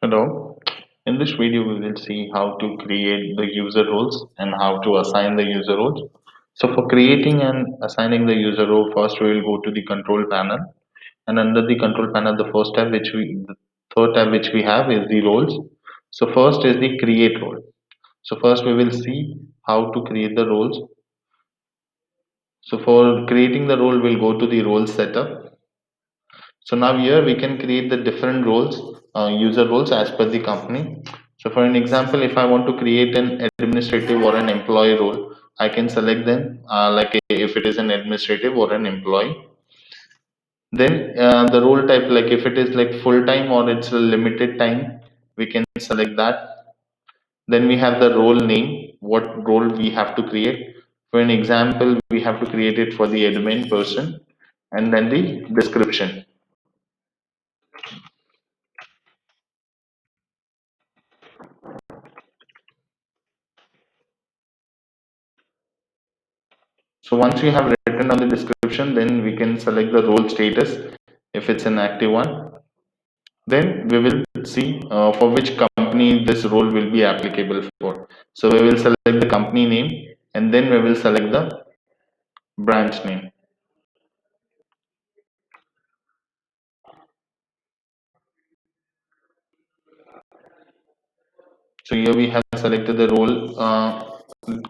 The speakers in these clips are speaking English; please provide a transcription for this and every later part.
Hello. In this video, we will see how to create the user roles and how to assign the user roles. So for creating and assigning the user role, first we will go to the control panel. And under the control panel, the third tab which we have is the roles. So first is the create role. So first we will see how to create the roles. So for creating the role, we'll go to the role setup. So now here we can create the different roles, user roles as per the company. So for an example, if I want to create an administrative or an employee role, I can select them if it is an administrative or an employee. Then the role type, like if it is like full time or it's a limited time, we can select that. Then we have the role name, what role we have to create. For an example, we have to create it for the admin person, and then the description. So once we have written down the description, then we can select the role status if it's an active one. Then we will see for which company this role will be applicable for. So we will select the company name and then we will select the branch name. So here we have selected the role,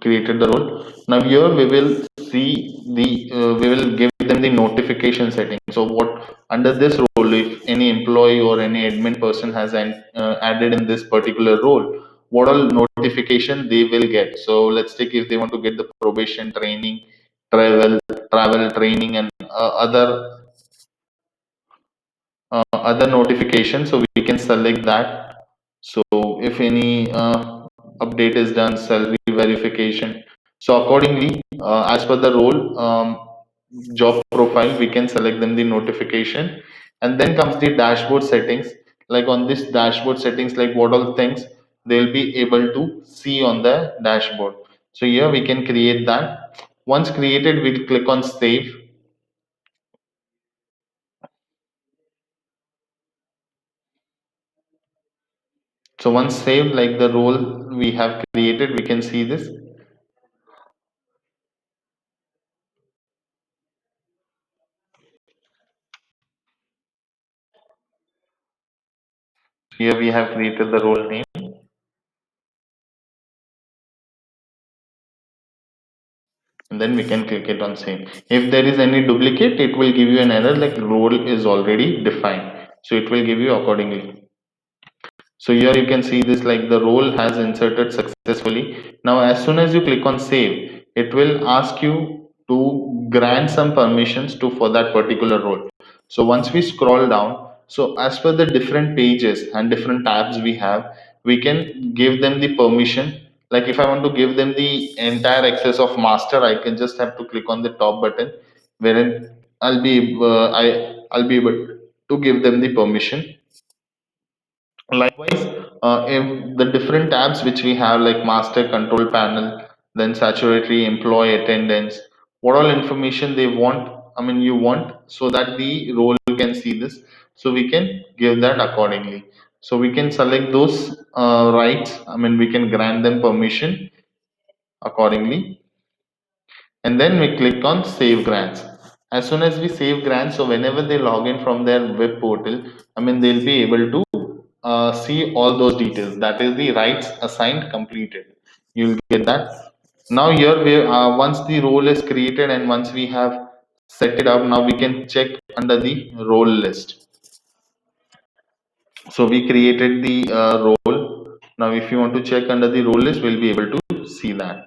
created the role. Now here we will see we will give them the notification setting. So what under this role, if any employee or any admin person has added in this particular role, what all notification they will get. So let's take if they want to get the probation training, travel, travel training, and other notifications. So we can select that. So if any update is done, salary verification. So accordingly, as per the role, job profile, we can select them the notification, and then comes the dashboard settings. Like on this dashboard settings, like what all things they'll be able to see on the dashboard. So here we can create that. Once created, we'll click on save. So once saved, like the role we have created, we can see this. Here we have created the role name, and then we can click it on save. If there is any duplicate, it will give you an error like role is already defined. So it will give you accordingly. So here you can see this like the role has inserted successfully. Now as soon as you click on save, it will ask you to grant some permissions to for that particular role. So once we scroll down, so as per the different pages and different tabs we have, we can give them the permission. Like if I want to give them the entire access of master, I can just have to click on the top button, wherein I'll be able to give them the permission. Likewise, if the different tabs which we have like master control panel, then saturatory employee attendance, what all information they want, I mean you want, so that the role can see this, so we can give that accordingly. So we can select those rights, I mean we can grant them permission accordingly, and then we click on save grants. As soon as we save grants, so whenever they log in from their web portal, I mean they'll be able to see all those details, that is the rights assigned completed, you'll get that. Now here we once the role is created and once we have set it up, now we can check under the role list. So we created the role. Now if you want to check under the role list, we'll be able to see that.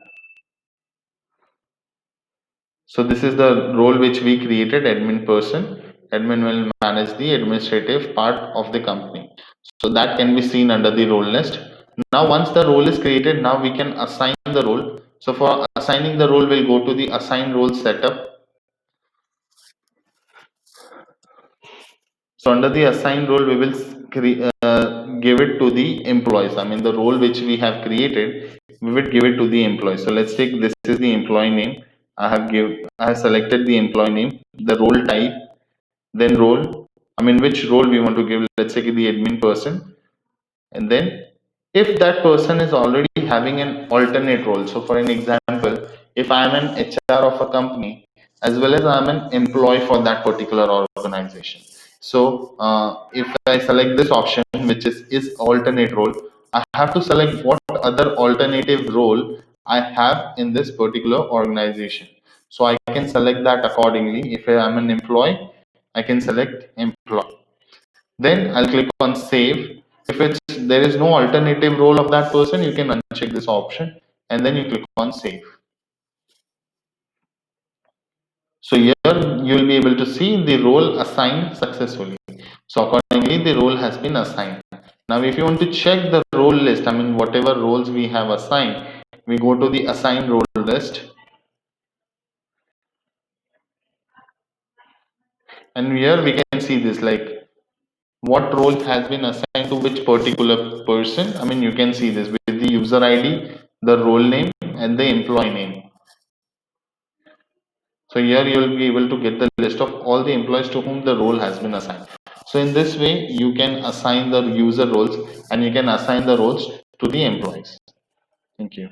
So this is the role which we created, admin person. Admin will manage the administrative part of the company. So that can be seen under the role list. Now once the role is created, now we can assign the role. So for assigning the role, we'll go to the assign role setup. So under the assign role, we will give it to the employees. I mean the role which we have created, we will give it to the employee. So let's take this is the employee name. I have selected the employee name, the role type, then role, I mean which role we want to give. Let's say the admin person. And then if that person is already having an alternate role, so for an example, if I am an HR of a company as well as I'm an employee for that particular organization. So if I select this option, which is alternate role, I have to select what other alternative role I have in this particular organization. So I can select that accordingly. If I am an employee, I can select employee. Then I'll click on save. If it's there is no alternative role of that person, you can uncheck this option and then you click on save. So here you will be able to see the role assigned successfully. So accordingly, the role has been assigned. Now, if you want to check the role list, I mean, whatever roles we have assigned, we go to the assigned role list, and here we can see this like what role has been assigned to which particular person. I mean, you can see this with the user ID, the role name, and the employee name. So here you will be able to get the list of all the employees to whom the role has been assigned. So in this way, you can assign the user roles and you can assign the roles to the employees. Thank you.